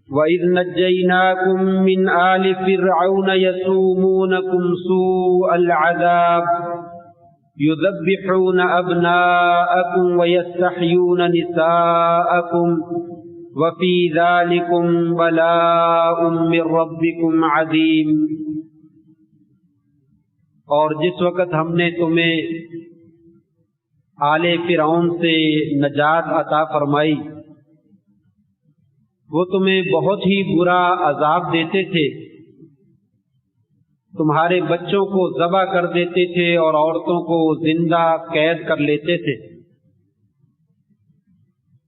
وَإِذْ نَجَّيْنَاكُمْ مِنْ آلِ فِرْعَوْنَ يَسُومُونَكُمْ سُوءَ الْعَذَابِ يُذَبِّحُونَ أَبْنَاءَكُمْ وَيَسْتَحْيُونَ نِسَاءَكُمْ وَفِي ذَلِكُمْ بَلَاءٌ مِّن رَّبِّكُمْ عَظِيمٌ۔ اور جس وقت ہم نے تمہیں آل فرعون سے نجات عطا فرمائی، وہ تمہیں بہت ہی برا عذاب دیتے تھے، تمہارے بچوں کو ذبح کر دیتے تھے اور عورتوں کو زندہ قید کر لیتے تھے،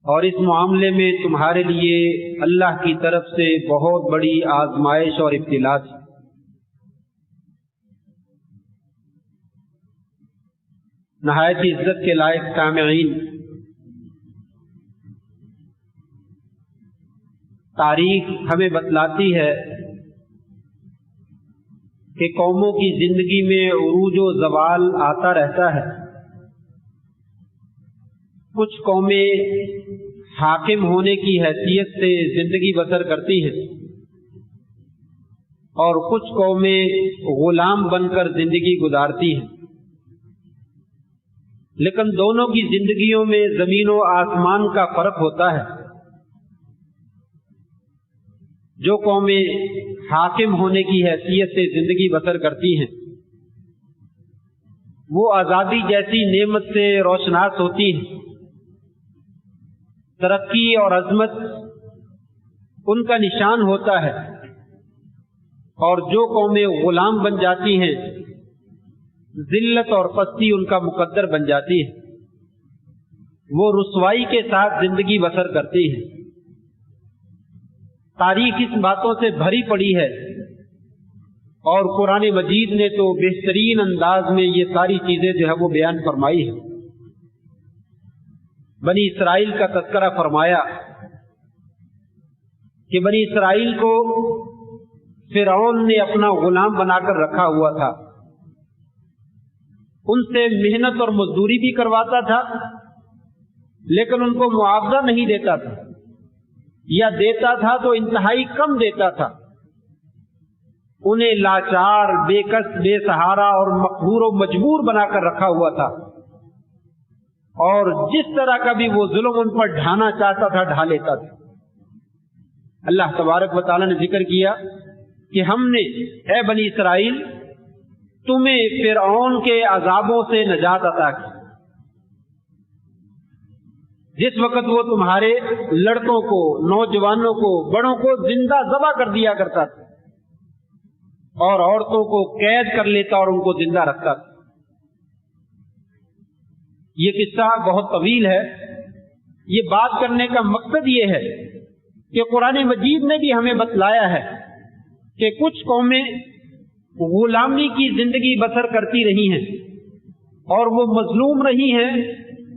اور اس معاملے میں تمہارے لیے اللہ کی طرف سے بہت بڑی آزمائش اور ابتلا تھی۔ نہایت عزت کے لائق سامعین، تاریخ ہمیں بتلاتی ہے کہ قوموں کی زندگی میں عروج و زوال آتا رہتا ہے۔ کچھ قومیں حاکم ہونے کی حیثیت سے زندگی بسر کرتی ہیں اور کچھ قومیں غلام بن کر زندگی گزارتی ہیں، لیکن دونوں کی زندگیوں میں زمین و آسمان کا فرق ہوتا ہے۔ جو قومیں حاکم ہونے کی حیثیت سے زندگی بسر کرتی ہیں وہ آزادی جیسی نعمت سے روشناس ہوتی ہیں، ترقی اور عظمت ان کا نشان ہوتا ہے، اور جو قومیں غلام بن جاتی ہیں ذلت اور پستی ان کا مقدر بن جاتی ہے، وہ رسوائی کے ساتھ زندگی بسر کرتی ہیں۔ تاریخ اس باتوں سے بھری پڑی ہے، اور قرآن مجید نے تو بہترین انداز میں یہ ساری چیزیں جو ہے وہ بیان فرمائی ہیں۔ بنی اسرائیل کا تذکرہ فرمایا کہ بنی اسرائیل کو فرعون نے اپنا غلام بنا کر رکھا ہوا تھا، ان سے محنت اور مزدوری بھی کرواتا تھا، لیکن ان کو معاوضہ نہیں دیتا تھا، یا دیتا تھا تو انتہائی کم دیتا تھا۔ انہیں لاچار، بے کس، بے سہارا اور مقہور و مجبور بنا کر رکھا ہوا تھا، اور جس طرح کا بھی وہ ظلم ان پر ڈھانا چاہتا تھا ڈھا لیتا تھا۔ اللہ تبارک و تعالیٰ نے ذکر کیا کہ ہم نے اے بنی اسرائیل تمہیں فرعون کے عذابوں سے نجات عطا کی۔ جس وقت وہ تمہارے لڑکوں کو، نوجوانوں کو، بڑوں کو زندہ ذبح کر دیا کرتا تھا اور عورتوں کو قید کر لیتا اور ان کو زندہ رکھتا تھا۔ یہ قصہ بہت طویل ہے، یہ بات کرنے کا مقصد یہ ہے کہ قرآن مجید نے بھی ہمیں بتلایا ہے کہ کچھ قومیں غلامی کی زندگی بسر کرتی رہی ہیں اور وہ مظلوم رہی ہیں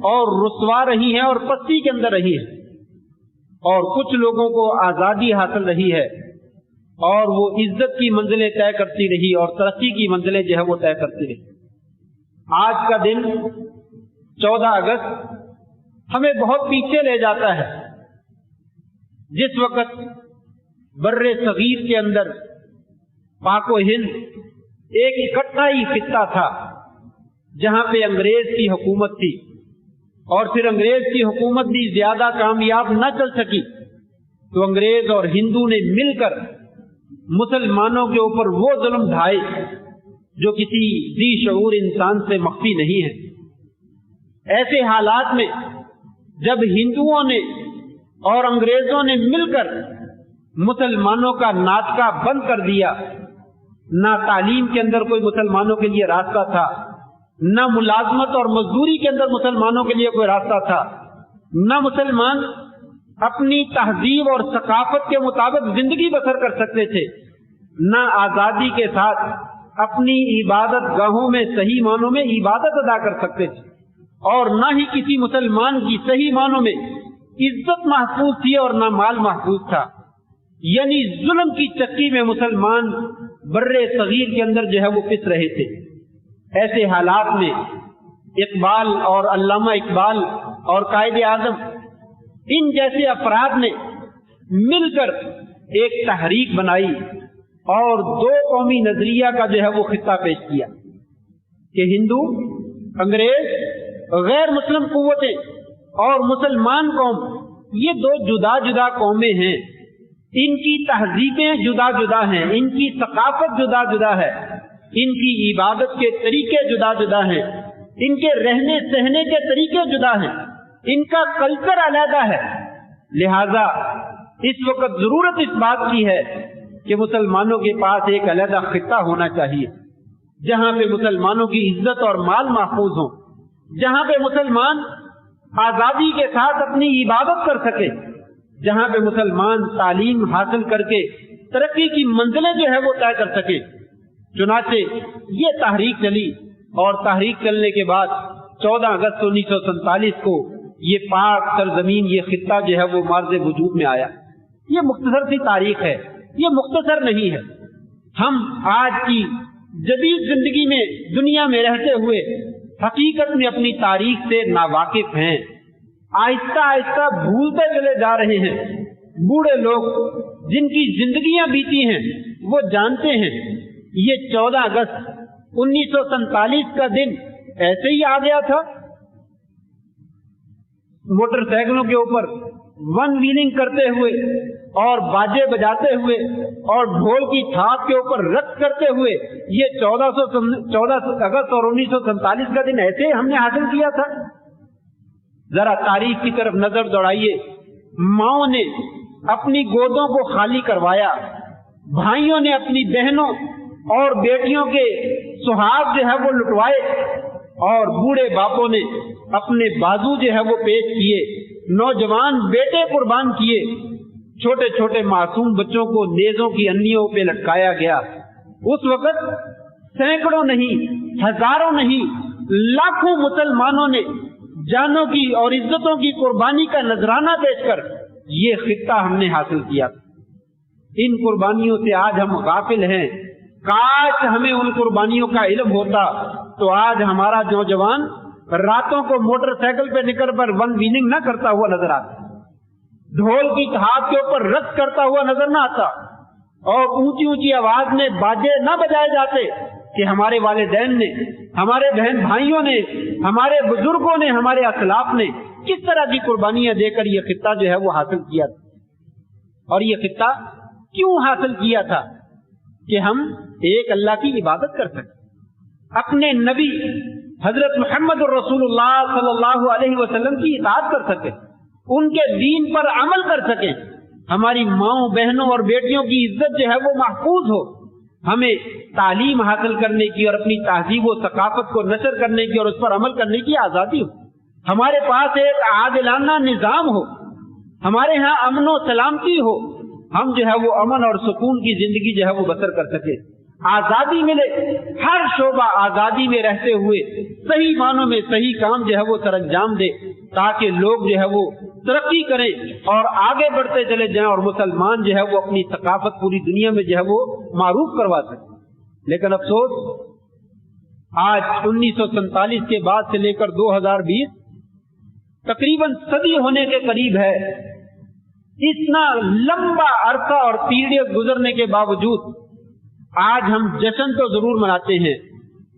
اور رسوا رہی ہیں اور پستی کے اندر رہی ہیں، اور کچھ لوگوں کو آزادی حاصل رہی ہے اور وہ عزت کی منزلیں طے کرتی رہی اور ترقی کی منزلیں جو ہے وہ طے کرتی رہی۔ آج کا دن 14 اگست ہمیں بہت پیچھے لے جاتا ہے، جس وقت بر صغیر کے اندر پاک و ہند ایک اکٹھا ہی خطہ تھا جہاں پہ انگریز کی حکومت تھی، اور پھر انگریز کی حکومت بھی زیادہ کامیاب نہ چل سکی تو انگریز اور ہندو نے مل کر مسلمانوں کے اوپر وہ ظلم ڈھائے جو کسی ذی شعور انسان سے مخفی نہیں ہے۔ ایسے حالات میں جب ہندوؤں نے اور انگریزوں نے مل کر مسلمانوں کا ناطقہ بند کر دیا، نہ تعلیم کے اندر کوئی مسلمانوں کے لیے راستہ تھا، نہ ملازمت اور مزدوری کے اندر مسلمانوں کے لیے کوئی راستہ تھا، نہ مسلمان اپنی تہذیب اور ثقافت کے مطابق زندگی بسر کر سکتے تھے، نہ آزادی کے ساتھ اپنی عبادت گاہوں میں صحیح معنوں میں عبادت ادا کر سکتے تھے، اور نہ ہی کسی مسلمان کی صحیح معنوں میں عزت محفوظ تھی اور نہ مال محفوظ تھا۔ یعنی ظلم کی چکی میں مسلمان بر صغیر کے اندر جو ہے وہ پس رہے تھے۔ ایسے حالات میں اقبال اور علامہ اقبال اور قائد اعظم ان جیسے افراد نے مل کر ایک تحریک بنائی اور دو قومی نظریہ کا جو ہے وہ خطہ پیش کیا کہ ہندو، انگریز، غیر مسلم قوتیں اور مسلمان قوم، یہ دو جدا جدا قومیں ہیں، ان کی تہذیبیں جدا جدا ہیں، ان کی ثقافت جدا جدا ہے، ان کی عبادت کے طریقے جدا جدا ہیں، ان کے رہنے سہنے کے طریقے جدا ہیں، ان کا کلچر علیحدہ ہے۔ لہذا اس وقت ضرورت اس بات کی ہے کہ مسلمانوں کے پاس ایک علیحدہ خطہ ہونا چاہیے جہاں پہ مسلمانوں کی عزت اور مال محفوظ ہوں، جہاں پہ مسلمان آزادی کے ساتھ اپنی عبادت کر سکے، جہاں پہ مسلمان تعلیم حاصل کر کے ترقی کی منزلیں جو ہے وہ طے کر سکے۔ چنانچہ یہ تحریک چلی اور تحریک چلنے کے بعد 14 اگست 1947 کو یہ پاک سرزمین، یہ خطہ جو ہے وہ مارز وجود میں آیا۔ یہ مختصر سی تاریخ ہے، یہ مختصر نہیں ہے۔ ہم آج کی جدید زندگی میں دنیا میں رہتے ہوئے حقیقت میں اپنی تاریخ سے ناواقف ہیں، آہستہ آہستہ بھولتے چلے جا رہے ہیں۔ بوڑھے لوگ جن کی زندگیاں بیتی ہیں وہ جانتے ہیں یہ 14 اگست 1947 کا دن ایسے ہی آ گیا تھا۔ موٹر سائیکلوں کے اوپر ون ویلنگ کرتے ہوئے اور باجے بجاتے ہوئے اور ڈھول کی تھاپ کے اوپر رقص کرتے ہوئے یہ 14 اگست اور 1947 کا دن ایسے ہم نے حاصل کیا تھا۔ ذرا تاریخ کی طرف نظر دوڑائیے۔ ماؤں نے اپنی گودوں کو خالی کروایا، بھائیوں نے اپنی بہنوں اور بیٹیوں کے سہاگ جو ہے وہ لٹوائے، اور بوڑھے باپوں نے اپنے بازو جو ہے وہ پیش کیے، نوجوان بیٹے قربان کیے، چھوٹے چھوٹے معصوم بچوں کو نیزوں کی انیوں پہ لٹکایا گیا۔ اس وقت سینکڑوں نہیں، ہزاروں نہیں، لاکھوں مسلمانوں نے جانوں کی اور عزتوں کی قربانی کا نذرانہ پیش کر یہ خطہ ہم نے حاصل کیا۔ ان قربانیوں سے آج ہم غافل ہیں۔ کاش ہمیں ان قربانیوں کا علم ہوتا تو آج ہمارا نوجوان راتوں کو موٹر سائیکل پہ نکل کر ون ویلنگ نہ کرتا ہوا نظر آتا، ڈھول کی ہاتھ کے اوپر رقص کرتا ہوا نظر نہ آتا، اور اونچی اونچی آواز میں باجے نہ بجائے جاتے کہ ہمارے والدین نے، ہمارے بہن بھائیوں نے، ہمارے بزرگوں نے، ہمارے اسلاف نے کس طرح کی قربانیاں دے کر یہ خطہ جو ہے وہ حاصل کیا تھا۔ اور یہ خطہ کیوں حاصل کیا تھا؟ کہ ہم ایک اللہ کی عبادت کر سکیں، اپنے نبی حضرت محمد رسول اللہ صلی اللہ علیہ وسلم کی اطاعت کر سکیں، ان کے دین پر عمل کر سکیں، ہماری ماؤں بہنوں اور بیٹیوں کی عزت جو ہے وہ محفوظ ہو، ہمیں تعلیم حاصل کرنے کی اور اپنی تہذیب و ثقافت کو نشر کرنے کی اور اس پر عمل کرنے کی آزادی ہو، ہمارے پاس ایک عادلانہ نظام ہو، ہمارے ہاں امن و سلامتی ہو، ہم جو ہے وہ امن اور سکون کی زندگی جو ہے وہ بسر کر سکے، آزادی ملے، ہر شعبہ آزادی میں رہتے ہوئے صحیح معنوں میں صحیح کام جو ہے وہ سر انجام دے، تاکہ لوگ جو ہے وہ ترقی کریں اور آگے بڑھتے چلے جائیں اور مسلمان جو ہے وہ اپنی ثقافت پوری دنیا میں جو ہے وہ معروف کروا سکیں۔ لیکن افسوس آج 1947 کے بعد سے لے کر 2020 تقریباً صدی ہونے کے قریب ہے، اتنا لمبا عرصہ اور پیریڈ گزرنے کے باوجود آج ہم جشن تو ضرور مناتے ہیں،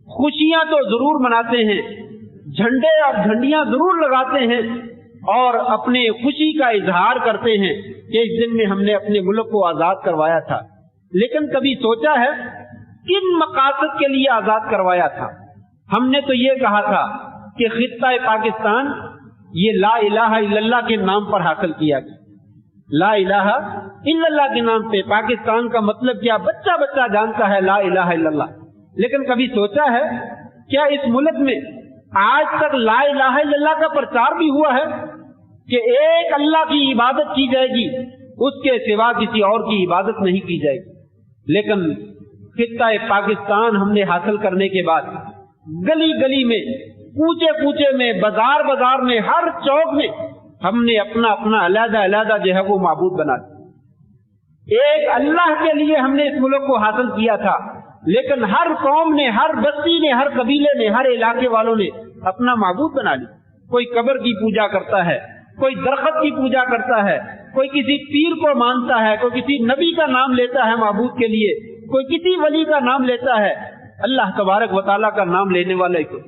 خوشیاں تو ضرور مناتے ہیں، جھنڈے اور جھنڈیاں ضرور لگاتے ہیں اور اپنے خوشی کا اظہار کرتے ہیں کہ اس دن میں ہم نے اپنے ملک کو آزاد کروایا تھا۔ لیکن کبھی سوچا ہے کن مقاصد کے لیے آزاد کروایا تھا؟ ہم نے تو یہ کہا تھا کہ خطہ پاکستان یہ لا الہ الا اللہ کے نام پر حاصل کیا گیا، لا الہ الا اللہ کے نام پہ۔ پاکستان کا مطلب کیا بچہ بچہ جانتا ہے، لا الہ الا اللہ۔ لیکن کبھی سوچا ہے کیا اس ملک میں آج تک لا الہ الا اللہ کا پرچار بھی ہوا ہے کہ ایک اللہ کی عبادت کی جائے گی، اس کے سوا کسی اور کی عبادت نہیں کی جائے گی؟ لیکن خطہ پاکستان ہم نے حاصل کرنے کے بعد گلی گلی میں، کوچے کوچے میں، بازار بازار میں، ہر چوک میں ہم نے اپنا اپنا علیحدہ علیحدہ جو ہے وہ معبود بنا دیا۔ ایک اللہ کے لیے ہم نے اس ملک کو حاصل کیا تھا، لیکن ہر قوم نے، ہر بستی نے، ہر قبیلے نے، ہر علاقے والوں نے اپنا معبود بنا لیا۔ کوئی قبر کی پوجا کرتا ہے، کوئی درخت کی پوجا کرتا ہے، کوئی کسی پیر کو مانتا ہے، کوئی کسی نبی کا نام لیتا ہے معبود کے لیے، کوئی کسی ولی کا نام لیتا ہے، اللہ تبارک و تعالیٰ کا نام لینے والا ہی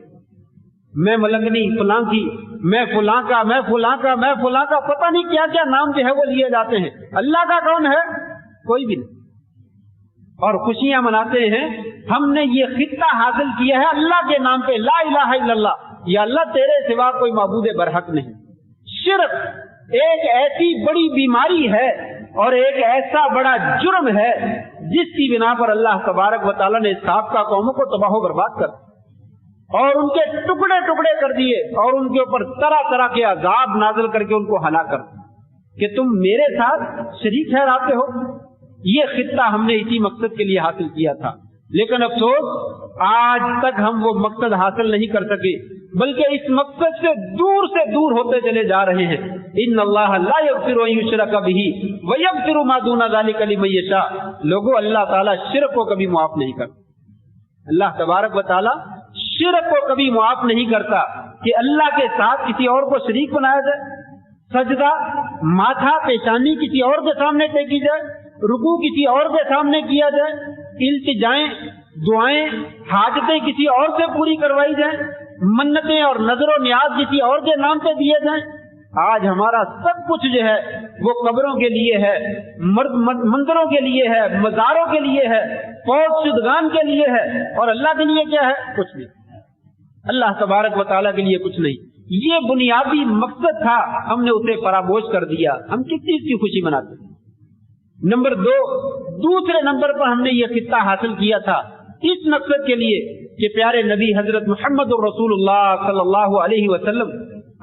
میں ملنگنی فلاں کی، میں فلاں کا، میں فلاں کا، میں فلاں کا، پتہ نہیں کیا کیا نام جو ہے وہ لیے جاتے ہیں. اللہ کا کون ہے؟ کوئی بھی نہیں. اور خوشیاں مناتے ہیں ہم نے یہ خطہ حاصل کیا ہے اللہ کے نام پہ، لا الہ الا اللہ، یا اللہ تیرے سوا کوئی معبود برحق نہیں. شرک ایک ایسی بڑی بیماری ہے اور ایک ایسا بڑا جرم ہے جس کی بنا پر اللہ تبارک و تعالیٰ نے سابقہ قوموں کو تباہ و برباد کر اور ان کے ٹکڑے ٹکڑے کر دیے اور ان کے اوپر طرح طرح کے عذاب نازل کر کے ان کو ہلاک کر کہ تم میرے ساتھ شریک ٹھہراتے ہو. یہ خطہ ہم نے اسی مقصد کے لیے حاصل کیا تھا، لیکن افسوس آج تک ہم وہ مقصد حاصل نہیں کر سکے، بلکہ اس مقصد سے دور ہوتے چلے جا رہے ہیں. ان اللہ لا یغفر ان یشرک بہ ویغفر ما دون ذلک لمن یشاء. لوگوں، اللہ تعالیٰ شرک کو کبھی معاف نہیں کرتا. اللہ تبارک و تعالیٰ شرک کو کبھی معاف نہیں کرتا کہ اللہ کے ساتھ کسی اور کو شریک بنایا جائے، سجدہ ماتھا پیشانی کسی اور کے سامنے ٹیکی جائے، رکوع کسی اور کے سامنے کیا جائے، التجائیں دعائیں حاجتیں کسی اور سے پوری کروائی جائیں، منتیں اور نظر و نیاز کسی اور کے نام پہ دیے جائیں. آج ہمارا سب کچھ جو ہے وہ قبروں کے لیے ہے، مندروں کے لیے ہے، مزاروں کے لیے ہے، فوت شدگان کے لیے ہے، اور اللہ کے لیے کیا ہے؟ کچھ نہیں. اللہ تبارک و تعالیٰ کے لیے کچھ نہیں. یہ بنیادی مقصد تھا، ہم نے اسے فراموش کر دیا. ہم کس چیز کی خوشی مناتے ہیں؟ نمبر 2، دوسرے نمبر پر ہم نے یہ خطہ حاصل کیا تھا اس مقصد کے لیے کہ پیارے نبی حضرت محمد رسول اللہ صلی اللہ علیہ وسلم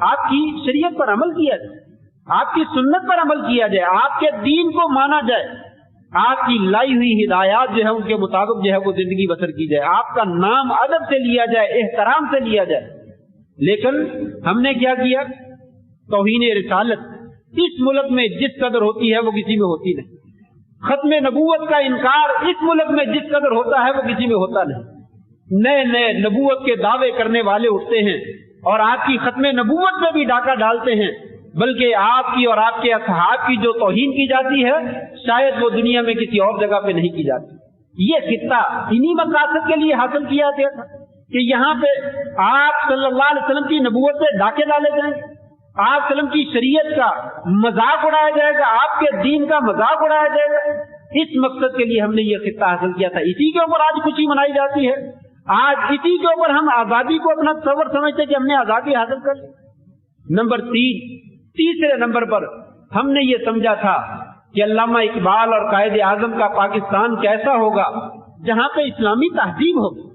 آپ کی شریعت پر عمل کیا جائے، آپ کی سنت پر عمل کیا جائے، آپ کے دین کو مانا جائے، آپ کی لائی ہوئی ہدایات جو ہے ان کے مطابق جو ہے وہ زندگی بسر کی جائے، آپ کا نام ادب سے لیا جائے، احترام سے لیا جائے. لیکن ہم نے کیا کیا؟ توہین رسالت اس ملک میں جس قدر ہوتی ہے وہ کسی میں ہوتی نہیں. ختم نبوت کا انکار اس ملک میں جس قدر ہوتا ہے وہ کسی میں ہوتا نہیں. نئے نئے نبوت کے دعوے کرنے والے اٹھتے ہیں اور آپ کی ختم نبوت میں بھی ڈاکہ ڈالتے ہیں، بلکہ آپ کی اور آپ کے اصحاب کی جو توہین کی جاتی ہے شاید وہ دنیا میں کسی اور جگہ پہ نہیں کی جاتی. یہ خطہ انہی مقاصد کے لیے حاصل کیا گیا تھا کہ یہاں پہ آپ صلی اللہ علیہ وسلم کی نبوت پہ ڈاکے ڈالے جائیں گے، آپ وسلم کی شریعت کا مذاق اڑایا جائے گا، آپ کے دین کا مذاق اڑایا جائے گا. اس مقصد کے لیے ہم نے یہ خطہ حاصل کیا تھا. اسی کے اوپر آج خوشی منائی جاتی ہے. آج اسی کے اوپر ہم آزادی کو اپنا تصور سمجھتے کہ ہم نے آزادی حاصل کر لی. نمبر 3، تیسرے نمبر پر ہم نے یہ سمجھا تھا کہ علامہ اقبال اور قائد اعظم کا پاکستان کیسا ہوگا جہاں پہ اسلامی تہذیب ہوگی،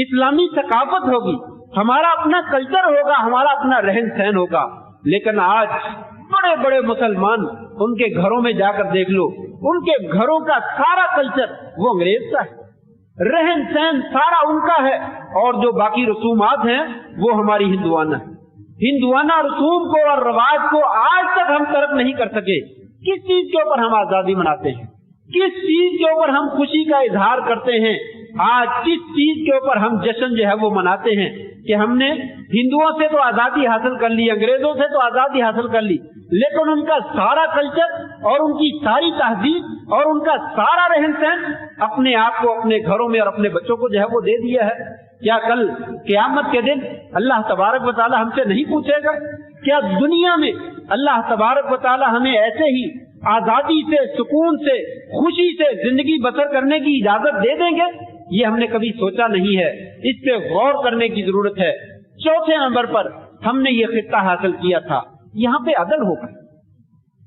اسلامی ثقافت ہوگی، ہمارا اپنا کلچر ہوگا، ہمارا اپنا رہن سہن ہوگا. لیکن آج بڑے بڑے مسلمان ان کے گھروں میں جا کر دیکھ لو، ان کے گھروں کا سارا کلچر وہ انگریز کا ہے، رہن سہن سارا ان کا ہے، اور جو باقی رسومات ہیں وہ ہماری ہندوانہ ہے. ہندوانہ رسوم کو اور رواج کو آج تک ہم ترک نہیں کر سکے. کس چیز کے اوپر ہم آزادی مناتے ہیں؟ کس چیز کے اوپر ہم خوشی کا اظہار کرتے ہیں؟ آج کس چیز کے اوپر ہم جشن جو ہے وہ مناتے ہیں کہ ہم نے ہندوؤں سے تو آزادی حاصل کر لی، انگریزوں سے تو آزادی حاصل کر لی، لیکن ان کا سارا کلچر اور ان کی ساری تہذیب اور ان کا سارا رہن سہن اپنے آپ کو اپنے گھروں میں اور اپنے بچوں کو جو ہے وہ دے دیا ہے. کیا کل قیامت کے دن اللہ تبارک و تعالی ہم سے نہیں پوچھے گا؟ کیا دنیا میں اللہ تبارک و تعالی ہمیں ایسے ہی آزادی سے، سکون سے، خوشی سے زندگی بسر کرنے کی اجازت دے دیں گے؟ یہ ہم نے کبھی سوچا نہیں ہے. اس پہ غور کرنے کی ضرورت ہے. چوتھے نمبر پر ہم نے یہ خطہ حاصل کیا تھا، یہاں پہ عدل ہوگا،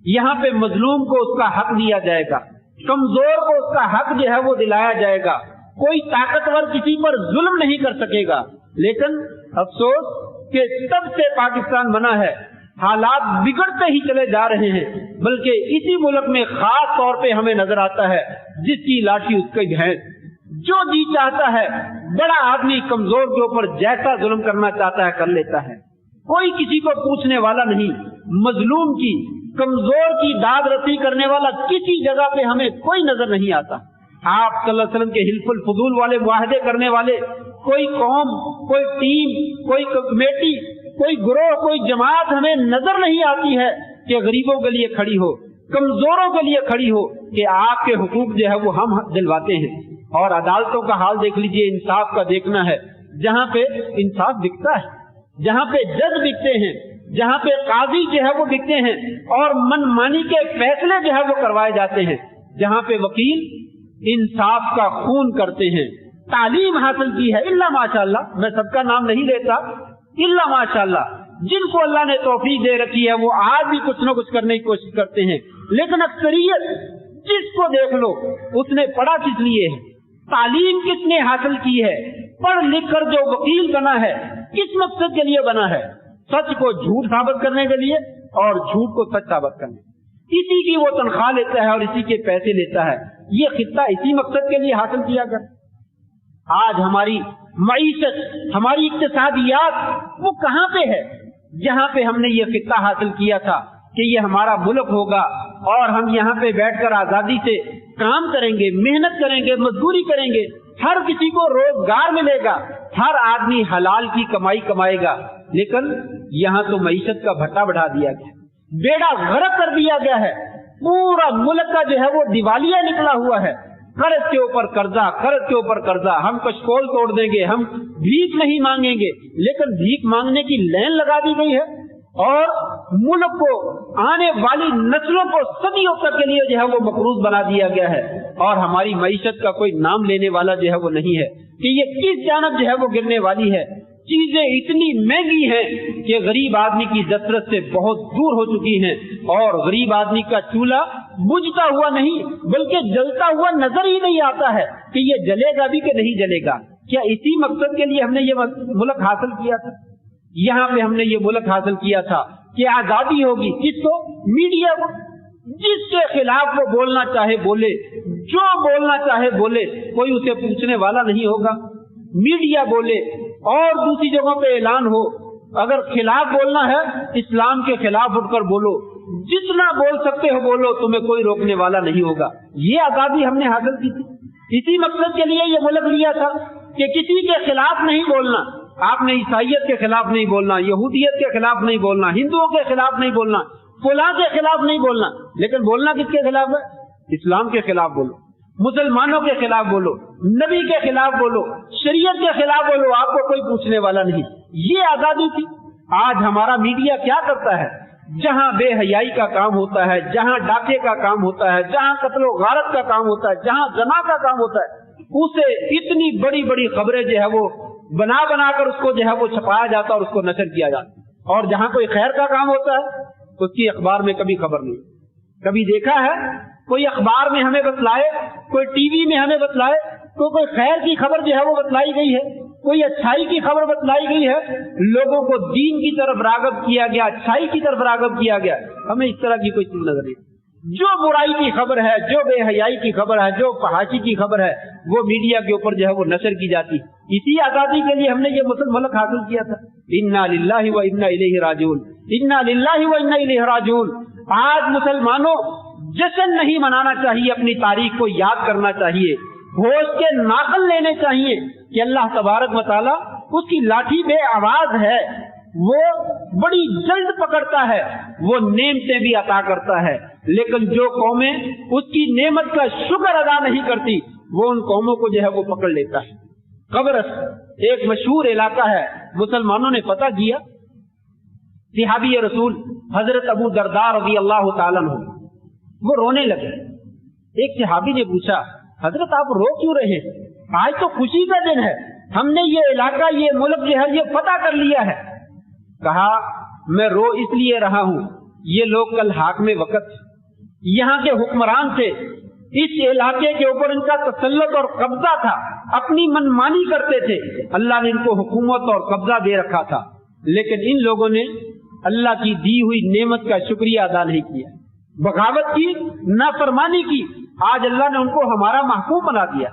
یہاں پہ مظلوم کو اس کا حق دیا جائے گا، کمزور کو اس کا حق جو ہے وہ دلایا جائے گا، کوئی طاقتور کسی پر ظلم نہیں کر سکے گا. لیکن افسوس کہ تب سے پاکستان بنا ہے حالات بگڑتے ہی چلے جا رہے ہیں، بلکہ اسی ملک میں خاص طور پہ ہمیں نظر آتا ہے جس کی لاٹھی اس کی بھینس، جو جی چاہتا ہے بڑا آدمی کمزور کے اوپر جیسا ظلم کرنا چاہتا ہے کر لیتا ہے. کوئی کسی کو پوچھنے والا نہیں، مظلوم کی، کمزور کی داد رسی کرنے والا کسی جگہ پہ ہمیں کوئی نظر نہیں آتا. آپ صلی اللہ علیہ وسلم کے حلف الفضول والے معاہدے کرنے والے کوئی قوم، کوئی ٹیم، کوئی کمیٹی، کوئی گروہ، کوئی جماعت ہمیں نظر نہیں آتی ہے کہ غریبوں کے لیے کھڑی ہو. कमजोरों के लिए खड़ी हो कि आपके हुकूक जो है वो हम दिलवाते हैं। और अदालतों का हाल देख लीजिए, इंसाफ का देखना है, जहाँ पे इंसाफ बिकता है, जहाँ पे जज बिकते हैं, जहाँ पे काजी जो है वो बिकते हैं और मनमानी के फैसले जो है वो करवाए जाते हैं, जहाँ पे वकील इंसाफ का खून करते हैं। तालीम हासिल की है इल्ला माशाअल्लाह, मैं सबका नाम नहीं लेता, इल्ला माशाअल्लाह जिनको अल्लाह ने तौफीक दे रखी है वो आज भी कुछ न कुछ करने की कोशिश करते हैं। लेकिन अक्सरियत जिसको देख लो उसने पढ़ा किस लिए है, तालीम किसने हासिल की है, पढ़ लिख कर जो वकील बना है किस मकसद के लिए बना है, सच को झूठ साबित करने के लिए और झूठ को सच साबित करने, इसी की वो तनख्वाह लेता है और इसी के पैसे लेता है। ये खित्ता इसी मकसद के लिए हासिल किया कर। आज हमारी मईशत, हमारी इक्तिसादियात वो कहाँ पे है, जहाँ पे हमने ये खित्ता हासिल किया था कि ये हमारा मुल्क होगा और हम यहाँ पे बैठकर आजादी से काम करेंगे, मेहनत करेंगे, मजदूरी करेंगे, हर किसी को रोजगार मिलेगा, हर आदमी हलाल की कमाई कमाएगा। लेकिन यहाँ तो मईशत का भट्टा बढ़ा दिया गया, बेड़ा गर्क कर दिया गया है, पूरा मुल्क का जो है वो दिवालिया निकला हुआ है, कर्ज के ऊपर कर्जा, कर्ज के ऊपर कर्जा, हम कशकोल तोड़ देंगे, हम भीख नहीं मांगेंगे, लेकिन भीख मांगने की लाइन लगा दी गई है और मुल्क को, आने वाली नस्लों को सदियों तक के लिए जो है वो मकरूज बना दिया गया है। और हमारी मईशत का कोई नाम लेने वाला जो है वो नहीं है कि ये किस जानब जो है वो गिरने वाली है। चीजें इतनी महंगी हैं कि गरीब आदमी की दस्तरस से बहुत दूर हो चुकी हैं और गरीब आदमी का चूल्हा बुझता हुआ नहीं बल्कि जलता हुआ नजर ही नहीं आता है कि ये जलेगा भी कि नहीं जलेगा। क्या इसी मकसद के लिए हमने ये मुल्क हासिल किया था? यहाँ पे हमने ये मुल्क हासिल किया था कि आजादी होगी, किसको? मीडिया को, जिसके खिलाफ वो बोलना चाहे बोले, जो बोलना चाहे बोले, कोई उसे पूछने वाला नहीं होगा। मीडिया बोले और दूसरी जगहों पे ऐलान हो, अगर खिलाफ बोलना है इस्लाम के खिलाफ उठकर बोलो, जितना बोल सकते हो बोलो, तुम्हें कोई रोकने वाला नहीं होगा। ये आजादी हमने हासिल की थी, इसी मकसद के लिए ये मुल्क लिया था कि किसी के खिलाफ नहीं बोलना। आपने ईसाइयत के खिलाफ नहीं बोलना, यहूदियत के खिलाफ नहीं बोलना, हिंदुओं के खिलाफ नहीं बोलना, फुला के खिलाफ नहीं बोलना, लेकिन बोलना किसके खिलाफ है? इस्लाम के खिलाफ बोलो, मुसलमानों के खिलाफ बोलो, नबी के खिलाफ बोलो, शरीयत के खिलाफ बोलो, आपको कोई पूछने वाला नहीं। ये आजादी थी। आज हमारा मीडिया क्या करता है? जहाँ बेहयाई का काम होता है, जहाँ डाके का काम होता है, जहाँ कत्लो गारत का काम होता है, जहाँ जना का काम होता है, उसे इतनी बड़ी बड़ी खबरें जो है वो बना बना कर उसको जो है वो छपाया जाता है और उसको नशर किया जाता। और जहाँ कोई खैर का काम होता है उसकी अखबार में कभी खबर नहीं। कभी देखा है कोई अखबार में हमें बतलाए, कोई टीवी में हमें बतलाए तो कोई खैर की खबर जो है वो बतलाई गई है, कोई अच्छाई की खबर बतलाई गई है, लोगों को दीन की तरफ राग़िब किया गया, अच्छाई की तरफ राग़िब किया गया। हमें इस तरह की कोई चीज नजर नहीं। जो बुराई की खबर है, जो बेहयाई की खबर है, जो फहाशी की खबर है, वो मीडिया के ऊपर जो है वो नशर की जाती। इसी आजादी के लिए हमने ये मुल्क हासिल किया था। इन्ना लिल्लाहि व इन्ना इलैहि राजिऊन, इन्ना लिल्लाहि व इन्ना इलैहि राजिऊन। आज मुसलमानों जश्न नहीं मनाना चाहिए, अपनी तारीख को याद करना चाहिए, होश के नाखल लेने चाहिए कि अल्लाह तबारक व तआला उसकी लाठी बे आवाज है, वो बड़ी जल्द पकड़ता है, वो नेमतें भी अता करता है। लेकिन जो कौमें उसकी नेमत का शुक्र अदा नहीं करती वो उन कौमों को जो है वो पकड़ लेता है। कब्रस एक मशहूर इलाका है, मुसलमानों ने पता किया, सहाबी रसूल हजरत अबू दरदा रज़ी अल्लाह तआला अन्हु वो रोने लगे। एक सहाबी ने पूछा, हजरत आप रो क्यों रहे? आज तो खुशी का दिन है, हमने ये इलाका, ये मुल्क जो है ये फतह कर लिया है। कहा, मैं रो इसलिए रहा हूँ, ये लोग कल हाकिम वक्त यहाँ के हुक्मरान थे, इस इलाके के ऊपर इनका तसल्लुत और कब्जा था, अपनी मनमानी करते थे, अल्लाह ने इनको हुकूमत और कब्जा दे रखा था, लेकिन इन लोगों ने अल्लाह की दी हुई नेमत का शुक्रिया अदा नहीं किया, बगावत की, नाफरमानी की। आज अल्लाह ने उनको हमारा महकूम बना दिया,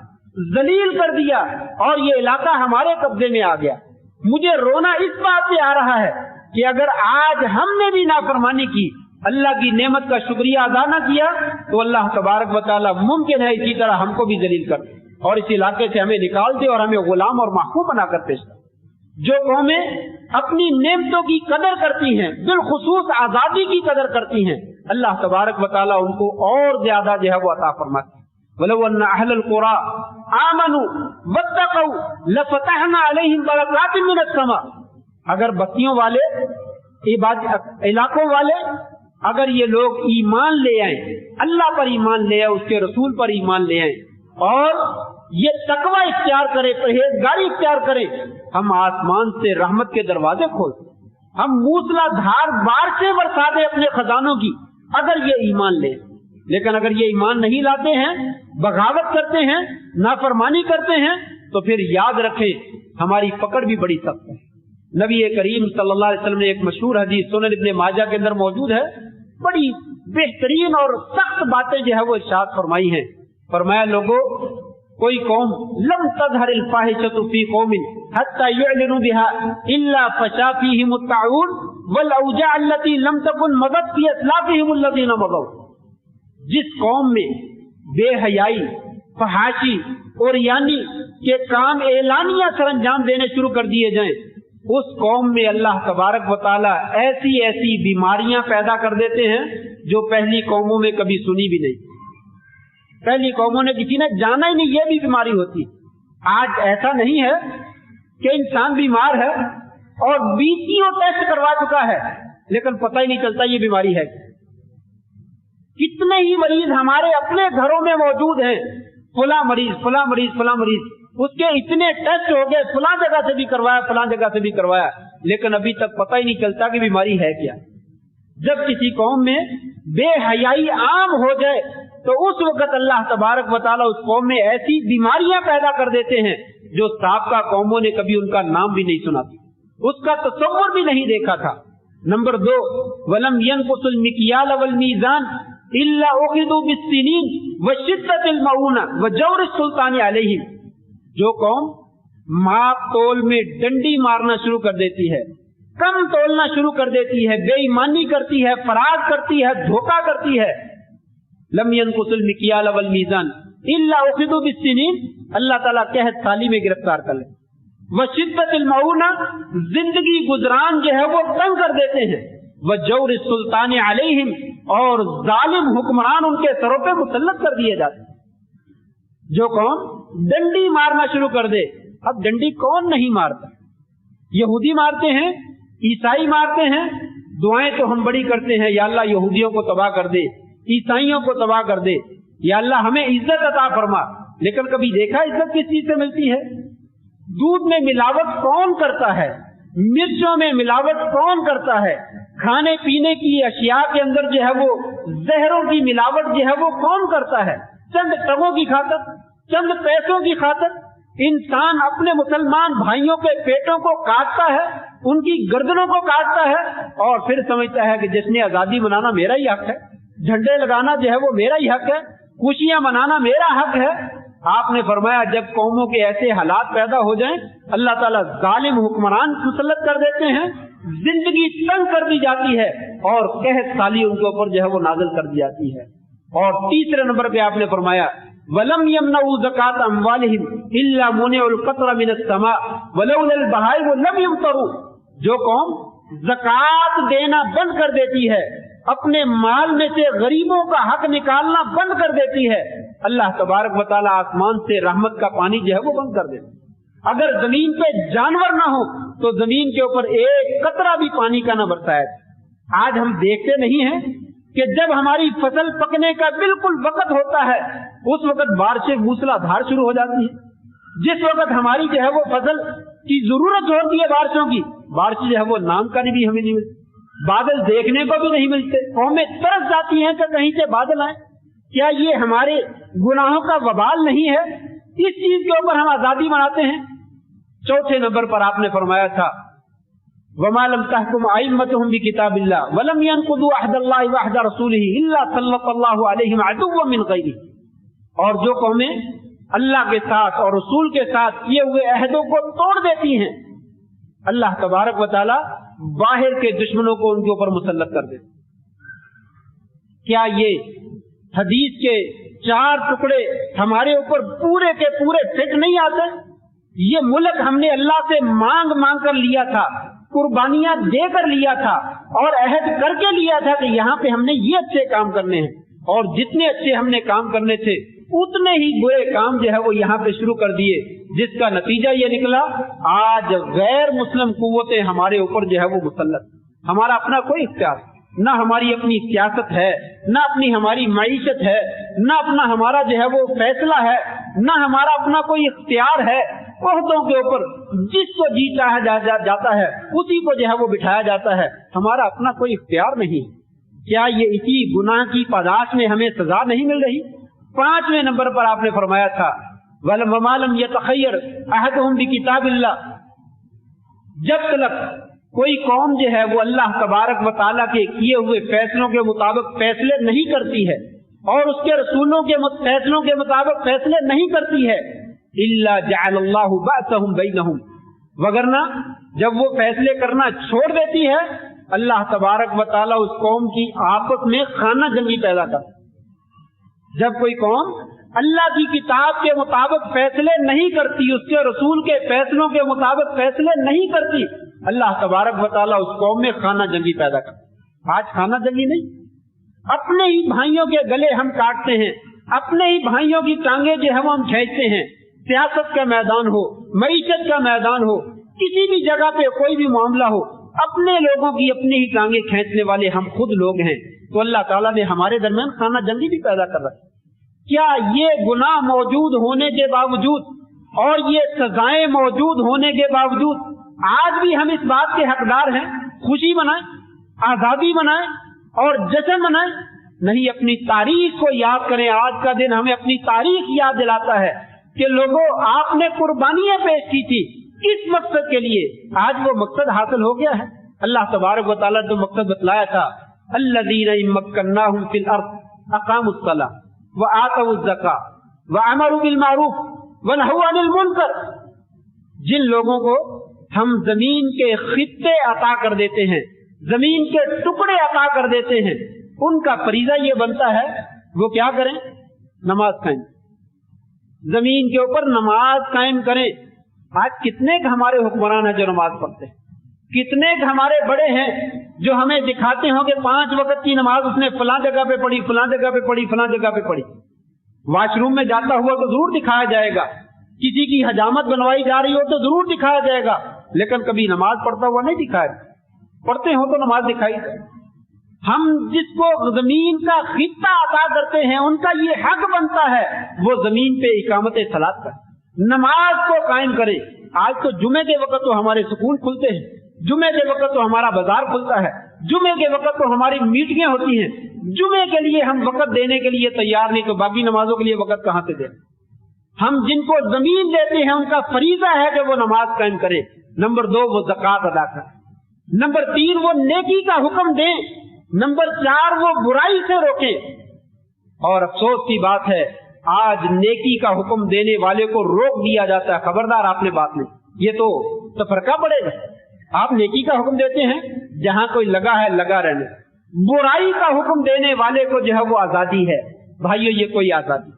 जलील कर दिया और ये इलाका हमारे कब्जे में आ गया। मुझे रोना इस बात से आ रहा है कि अगर आज हमने भी नाफरमानी की, अल्लाह की नेमत का शुक्रिया अदा न किया, तो अल्लाह तबारक व तआला मुमकिन है इसी तरह हमको भी जलील कर दे और इस इलाके से हमें निकाल दे और हमें गुलाम और महकूम बनाकर पेश कर। जो कौमें अपनी नेमतों की कदर करती हैं, बिलखुसूस आजादी की कदर करती हैं, اللہ तबारक व तआला उनको और ज्यादा जो है वो अता फरमाते हैं। वलो अन्ना अहलल कुरा आमनु वत्तक़ू लफतहना अलैहिम बरकातिन मिनस समा, अगर बस्तियों वाले इलाकों वाले अगर ये लोग ईमान ले आए, अल्लाह पर ईमान ले आए, उसके रसूल पर ईमान ले आए और ये तकवा इख्तियार करे, परहेजगारी इख्तियार करे, हम आसमान से रहमत के दरवाजे खोलते, हम मूसलाधार बारिश से बरसा दे अपने खजानों की, अगर ये ईमान ले। लेकिन अगर ये ईमान नहीं लाते हैं, बगावत करते हैं, नाफरमानी करते हैं, तो फिर याद रखें हमारी पकड़ भी बड़ी सख्त है। नबी करीम सल्लल्लाहु अलैहि वसल्लम ने एक मशहूर हदीस सुनन इब्ने माजा के अंदर मौजूद है, बड़ी बेहतरीन और सख्त बातें जो है वो इरशाद फरमाई हैं। फरमाया, लोगों कोई कौम लम तज़हरिल फाहिशतु फी कौमिन हत्ता युअलिनु बिहा इल्ला फशा फीहिम अत्ताऊन वल औजा अल्लती लम तकुन मदद फी अस्लाफिहिम अल्लज़ीना मदऊ। जिस कौम में बेहयाई, फहाशी और यानी के काम एलानिया सरंजाम देने शुरू कर दिए जाएं, उस कौम में अल्लाह तबारक व तआला ऐसी ऐसी बीमारियां पैदा कर देते हैं जो पहली कौमों में कभी सुनी भी नहीं, पहली कौमों ने किसी ने जाना ही नहीं ये भी बीमारी होती। आज ऐसा नहीं है कि इंसान बीमार है और 20 टेस्ट करवा चुका है लेकिन पता ही नहीं चलता ये बीमारी है। कितने ही मरीज हमारे अपने घरों में मौजूद हैं, फला मरीज फला मरीज फला मरीज, उसके इतने टेस्ट हो गए, फला जगह से भी करवाया, फला जगह से भी करवाया, लेकिन अभी तक पता ही नहीं चलता कि बीमारी है क्या। जब किसी कौम में बेहयाई आम हो जाए तो उस वक्त अल्लाह तबारक व तआला उस कौम में ऐसी बीमारियां पैदा कर देते हैं जो साबका कौमों ने कभी उनका नाम भी नहीं सुना था, उसका तसव्वुर भी नहीं देखा था। नंबर 2, वलम यनकुसुल मिकियाल वल मीज़ान इल्ला उखिदू बिस्सिनीन व शिद्दतिल मऊना व जौर सुल्तान अलैहिम। जो कौम माप तोल में डंडी मारना शुरू कर देती है, कम तोलना शुरू कर देती है, बेईमानी करती है, फराड करती है, धोखा करती है, लम यनकुसुल मिकियाल वल मीज़ान इल्ला उखिदू बिस्सिनीन, अल्लाह ताला कहत साली में गिरफ्तार कर ले, व शिद्दतिल मऊना, जिंदगी गुजरान जो है वो तंग कर देते हैं, व जौर सुल्तान अलैहिम, और जालिम हुक्मरान उनके सरों पे मुसल्लत कर दिए जाते हैं। जो कौन डंडी मारना शुरू कर दे, अब डंडी कौन नहीं मारता, यहूदी मारते हैं, ईसाई मारते हैं, दुआएं तो हम बड़ी करते हैं, या अल्लाह यहूदियों को तबाह कर दे, ईसाइयों को तबाह कर दे, या अल्लाह हमें इज्जत अता फरमा, लेकिन कभी देखा इज्जत किस चीज से मिलती है? दूध में मिलावट कौन करता है, मिर्चों में मिलावट कौन करता है, खाने पीने की अशिया के अंदर जो है वो जहरों की मिलावट जो है वो कौन करता है? चंद टगों की खातर, चंद पैसों की खातर इंसान अपने मुसलमान भाइयों के पेटों को काटता है, उनकी गर्दनों को काटता है और फिर समझता है कि जिसने आजादी मनाना मेरा ही हक है, झंडे लगाना जो है वो मेरा ही हक है, खुशियां मनाना मेरा हक है। आपने फरमाया जब कौमों के ऐसे हालात पैदा हो जाएं, अल्लाह ताला जालिम हुक्मरान मुसल्लत कर देते हैं, जिंदगी तंग कर दी जाती है और कहत साली उनके ऊपर जो है वो नाज़िल कर दी जाती है। और तीसरे नंबर पे आपने फरमाया वलम यमनऊ ज़कात अम्वालिहिम इल्ला मुनिउल क़त्र मिनस समा वलौलल बहाइम लम यमतरू। जो कौम ज़कात देना बंद कर देती है, अपने माल में से गरीबों का हक निकालना बंद कर देती है, अल्लाह तबारक व तआला आसमान से रहमत का पानी जो है वो बंद कर देता है। अगर जमीन पे जानवर ना हो तो जमीन के ऊपर एक कतरा भी पानी का न बरसाए। आज हम देखते नहीं हैं कि जब हमारी फसल पकने का बिल्कुल वक्त होता है उस वक्त बारिशें मूसलाधार शुरू हो जाती है। जिस वक्त हमारी जो है वो फसल की जरूरत होती है बारिशों की, बारिश जो है वो नाम का भी हमें नहीं मिलती, बादल देखने को भी नहीं मिलते, कौमें तरस जाती हैं कि कहीं से बादल आए। क्या ये हमारे गुनाहों का वबाल नहीं है? इस चीज के ऊपर हम आजादी मनाते हैं। चौथे नंबर पर आपने फरमाया था वमा लम तहकुम अइम्मतुहुम बिकिताबिल्लाह वलम यनकुदू अहदल्लाहि व अहद रसूलिही इल्ला सल्लल्लाहु अलैहिम अदुव्वन मिन गैरिही। और जो कौमें अल्लाह के साथ और रसूल के साथ किए हुए अहदों को तोड़ देती हैं, अल्लाह तबारक व तआला बाहर के दुश्मनों को उनके ऊपर मुसल्लत कर देते। क्या ये हदीस के 4 टुकड़े हमारे ऊपर पूरे के पूरे फिट नहीं आते? ये मुल्क हमने अल्लाह से मांग मांग कर लिया था, कुर्बानियां दे कर लिया था और अहद करके लिया था कि यहाँ पे हमने ये अच्छे काम करने हैं, और जितने अच्छे हमने काम करने थे उतने ही बुरे काम जो है वो यहाँ पे शुरू कर दिए, जिसका नतीजा ये निकला आज गैर मुस्लिम कुव्वतें हमारे ऊपर जो है वो मुसल्लत। हमारा अपना कोई इख्तियार, न हमारी अपनी सियासत है, न अपनी हमारी मईशत है, न अपना हमारा जो है वो फैसला है, न हमारा अपना कोई इख्तियार है। ओहदों के ऊपर जिसको जी चाहा जाता है उसी को जो है वो बिठाया जाता है, हमारा अपना कोई इख्तियार नहीं। क्या ये इसी गुनाह की पादाश में हमें सजा नहीं मिल रही? 5वें नंबर पर आपने फरमाया था वमालम यतखय्यर अहदुहुम बिकिताबिल्लाह, जब तक कोई कौम जो है वो अल्लाह तबारक व तआला के किए हुए फैसलों के मुताबिक फैसले नहीं करती है और उसके रसूलों के फैसलों के मुताबिक फैसले नहीं करती है, इल्ला जअलल्लाहु बअसहुम बैनहुम, वगरना जब वो फैसले करना छोड़ देती है अल्लाह तबारक व तआला उस कौम की आपस में खाना जंगी पैदा करता। जब कोई कौम अल्लाह की किताब के मुताबिक फैसले नहीं करती, उसके रसूल के फैसलों के मुताबिक फैसले नहीं करती, अल्लाह तबारक व तआला उस कौम में खाना जंगी पैदा करता। आज खाना जंगी नहीं, अपने ही भाइयों के गले हम काटते हैं, अपने ही भाइयों की टांगे जो है वो हम खींचते हैं। सियासत का मैदान हो, मईशत का मैदान हो, किसी भी जगह पे कोई भी मामला हो, अपने लोगों की अपनी ही टांगे खींचने वाले हम खुद लोग हैं। तो अल्लाह ताला ने हमारे दरमियान खाना जंगी भी पैदा कर रखा। क्या ये गुनाह मौजूद होने के बावजूद और ये सजाएं मौजूद होने के बावजूद आज भी हम इस बात के हकदार हैं खुशी मनाएं, आजादी मनाएं और जश्न मनाएं? नहीं, अपनी तारीख को याद करें। आज का दिन हमें अपनी तारीख याद दिलाता है कि लोगों आपने कुर्बानियां पेश की थी, किस मकसद के लिए? आज वो मकसद हासिल हो गया है। अल्लाह तबारक व तआला जो मकसद बतलाया था, अल्लज़ीना इम्मक्कन्नाहुम फिल अर्द अक़ामुस सलाह व आतवुज़ ज़का व अमरू बिल मारूफ व नहू अनिल मुनकर, जिन लोगों को हम जमीन के खित्ते अता कर देते हैं, जमीन के टुकड़े अता कर देते हैं, उनका फरीजा ये बनता है वो क्या करें? नमाज कायम, जमीन के ऊपर नमाज कायम करें। आज कितने हमारे हुक्मरान हैं जो नमाज पढ़ते हैं, कितने हमारे बड़े हैं जो हमें दिखाते हो कि 5 वक्त की नमाज उसने फलां जगह पे पढ़ी, फलां जगह पे पढ़ी, फलां जगह पे पढ़ी। वॉशरूम में जाता हुआ तो जरूर दिखाया जाएगा, किसी की हजामत बनवाई जा रही हो तो जरूर दिखाया जाएगा, लेकिन कभी नमाज पढ़ता हुआ नहीं दिखाया। पढ़ते हो तो नमाज दिखाई। हम जिसको जमीन का खित्ता अता करते हैं उनका ये हक बनता है वो जमीन पे इकामत सलात कर, नमाज को कायम करे। आज तो जुमे के वक्त तो हमारे स्कूल खुलते हैं, जुमे के वक्त तो हमारा बाजार खुलता है, जुमे के वक्त तो हमारी मीटिंगें होती हैं, जुमे के लिए हम वक्त देने के लिए तैयार नहीं, तो बाकी नमाजों के लिए वक्त कहाँ से दें? हम जिनको जमीन देते हैं उनका फरीजा है कि वो नमाज कायम करे। नंबर 2 वो ज़कात अदा करे। नंबर 3 वो नेकी का हुक्म दें। नंबर 4 वो बुराई से रोके। और अफसोस की बात है आज नेकी का हुक्म देने वाले को रोक दिया जाता है, खबरदार आपने बात नहीं, ये तो तफरका पड़ेगा। आप नेकी का हुक्म देते हैं, जहां कोई लगा है लगा रहने। बुराई का हुक्म देने वाले को जो है वो आजादी है। भाइयों, ये कोई आजादी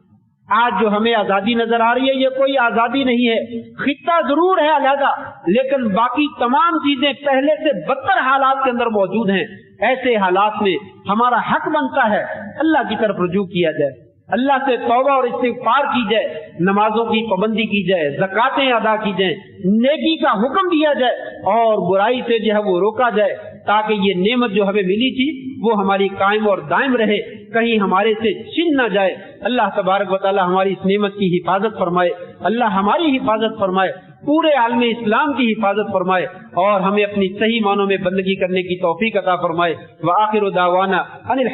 आज जो हमें आजादी नजर आ रही है ये कोई आजादी नहीं है। खित्ता जरूर है अलहदा, लेकिन बाकी तमाम चीजें पहले से बदतर हालात के अंदर मौजूद हैं। ऐसे हालात में हमारा हक बनता है अल्लाह की तरफ रुजू किया जाए, अल्लाह से तौबा और इस्तिग़फ़ार की जाए, नमाजों की पाबंदी की जाए, ज़कातें अदा की जाए, नेकी का हुक्म दिया जाए और बुराई से जो है वो रोका जाए, ताकि ये नेमत जो हमें मिली थी वो हमारी कायम और दायम रहे, कहीं हमारे से छिन न जाए। अल्लाह तबारक व तआला हमारी इस नेमत की हिफाजत फरमाए, अल्लाह हमारी हिफाजत फरमाए, पूरे आलमे इस्लाम की हिफाजत फरमाए और हमें अपनी सही मानों में बंदगी करने की तौफीक अता फरमाए। व आखिरु दावाना अनिल